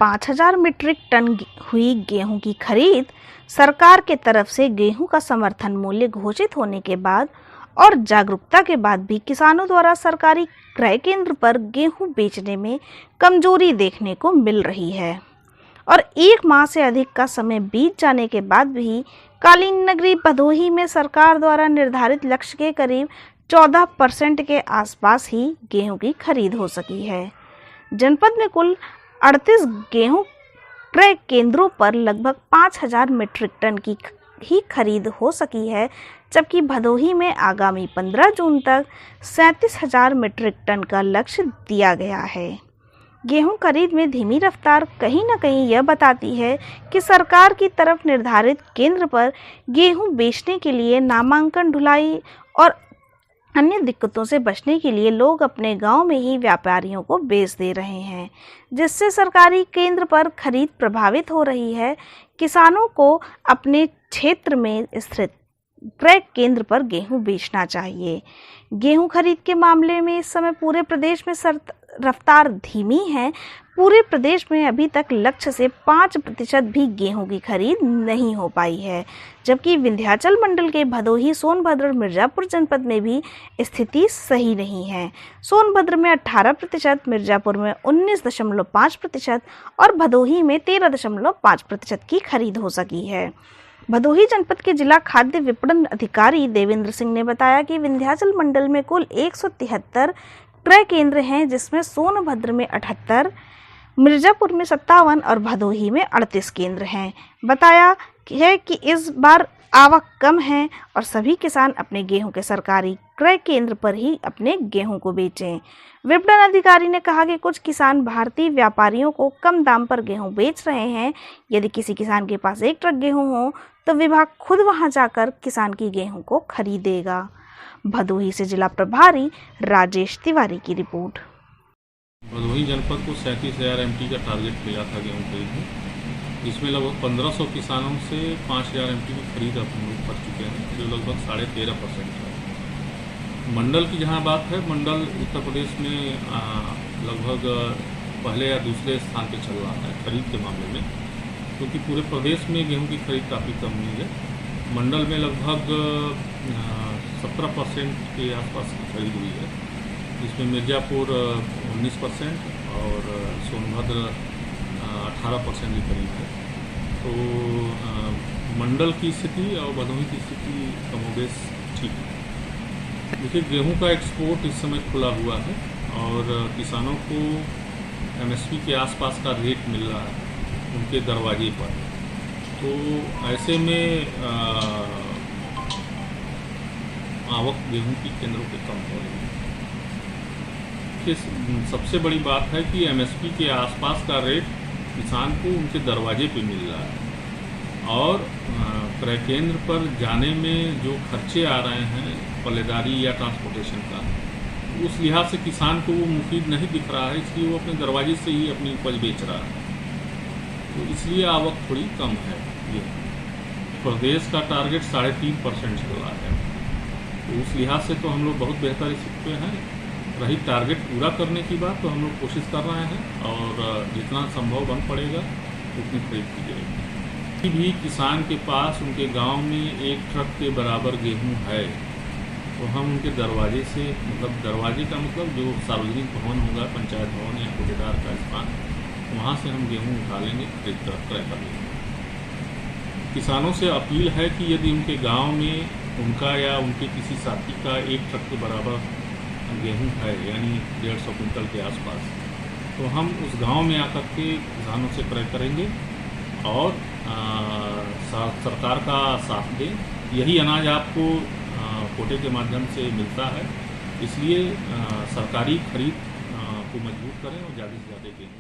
5,000 metric ton हुई गेहूं की खरीद। सरकार के तरफ से गेहूं का समर्थन मूल्य घोषित होने के बाद और जागरूकता के बाद भी किसानों द्वारा सरकारी क्रय केंद्र पर गेहूं बेचने में कमजोरी देखने को मिल रही है और 1 माह से अधिक का समय बीत जाने के बाद भी कालीन नगरी भदोही में सरकार द्वारा निर्धारित लक्ष्य के करीब 14% के आसपास ही गेहूं की खरीद हो सकी है। जनपद में कुल 38 गेहूं क्रय केंद्रों पर लगभग 5,000 मीट्रिक टन की ही खरीद हो सकी है, जबकि भदोही में आगामी 15 जून तक 37,000 मीट्रिक टन का लक्ष्य दिया गया है। गेहूं खरीद में धीमी रफ्तार कहीं न कहीं यह बताती है कि सरकार की तरफ निर्धारित केंद्र पर गेहूं बेचने के लिए नामांकन ढुलाई और अन्य दिक्कतों से बचने के लिए लोग अपने गांव में ही व्यापारियों को बेच दे रहे हैं, जिससे सरकारी केंद्र पर खरीद प्रभावित हो रही है। किसानों को अपने क्षेत्र में स्थित क्रय केंद्र पर गेहूं बेचना चाहिए। गेहूं खरीद के मामले में इस समय पूरे प्रदेश में रफ्तार धीमी है। पूरे प्रदेश में अभी तक लक्ष्य से 5% भी गेहूं की खरीद नहीं हो पाई है, जबकि विंध्याचल मंडल के भदोही, सोनभद्र और मिर्जापुर जनपद में भी स्थिति सही नहीं है। सोनभद्र में 18%, मिर्जापुर में 19.5% और भदोही में 13.5% की खरीद हो सकी है। भदोही जनपद के जिला खाद्य विपणन अधिकारी देवेंद्र सिंह ने बताया कि विंध्याचल मंडल में कुल 173 क्रय केंद्र हैं, जिसमें सोनभद्र में 78, मिर्जापुर में 57 और भदोही में 38 केंद्र हैं। बताया है कि इस बार आवक कम है और सभी किसान अपने गेहूं के सरकारी क्रय केंद्र पर ही अपने गेहूं को बेचें। विपणन अधिकारी ने कहा कि कुछ किसान भारतीय व्यापारियों को कम दाम पर गेहूं बेच रहे हैं। यदि किसी किसान के पास 1 ट्रक गेहूं हो तो विभाग खुद वहां जाकर किसान की गेहूं को खरीदेगा। भदोही से जिला प्रभारी राजेश तिवारी की रिपोर्ट। भदोही जनपद को 37,000 MT का टारगेट मिला था गेहूँ खरीद में, जिसमें लगभग 1,500 किसानों से 5,000 MT की खरीद अब हम लोग कर चुके हैं, जो लगभग 13.5% है। मंडल की जहाँ बात है, मंडल उत्तर प्रदेश में लगभग पहले या दूसरे स्थान पे चल रहा है खरीद के मामले में, क्योंकि पूरे प्रदेश में गेहूँ की खरीद काफ़ी कम हुई है। मंडल में लगभग 17% के आसपास की खरीद हुई है, जिसमें मिर्जापुर 19% और सोनभद्र 18% की खरीद है। तो मंडल की स्थिति और भदोही की स्थिति कमोबेश ठीक है। देखिए, गेहूं का एक्सपोर्ट इस समय खुला हुआ है और किसानों को MSP के आसपास का रेट मिल रहा है उनके दरवाजे पर। तो ऐसे में आवक गेहूं की केंद्रों पे कम हो रही है। सबसे बड़ी बात है कि MSP के आसपास का रेट किसान को उनके दरवाजे पे मिल रहा है और क्रय केंद्र पर जाने में जो खर्चे आ रहे हैं पल्लेदारी या ट्रांसपोर्टेशन का, उस लिहाज से किसान को वो मुफीद नहीं दिख रहा है, इसलिए वो अपने दरवाजे से ही अपनी उपज बेच रहा है। तो इसलिए आवक थोड़ी कम है। ये प्रदेश का टारगेट 3.5% चल रहा है, तो उस लिहाज से तो हम लोग बहुत बेहतर स्थिति पे हैं। रही टारगेट पूरा करने की बात, तो हम लोग कोशिश कर रहे हैं और जितना संभव बन पड़ेगा उतनी खरीद की जाएगी। किसी भी किसान के पास उनके गांव में 1 ट्रक के बराबर गेहूं है तो हम उनके दरवाजे से, मतलब दरवाजे का मतलब जो सार्वजनिक भवन होगा, पंचायत भवन या ठेकेदार का स्थान, वहाँ से हम गेहूँ उठा लेंगे, खरीद कर क्रय कर लेंगे। किसानों से अपील है कि यदि उनके गाँव में उनका या उनके किसी साथी का 1 ट्रक के बराबर गेहूं है, यानी 150 कुंटल के आसपास, तो हम उस गांव में आकर के किसानों से क्रय करेंगे और सरकार का साथ दें। यही अनाज आपको कोटे के माध्यम से मिलता है, इसलिए सरकारी खरीद को मजबूत करें और ज़्यादा से ज़्यादा गेहूँ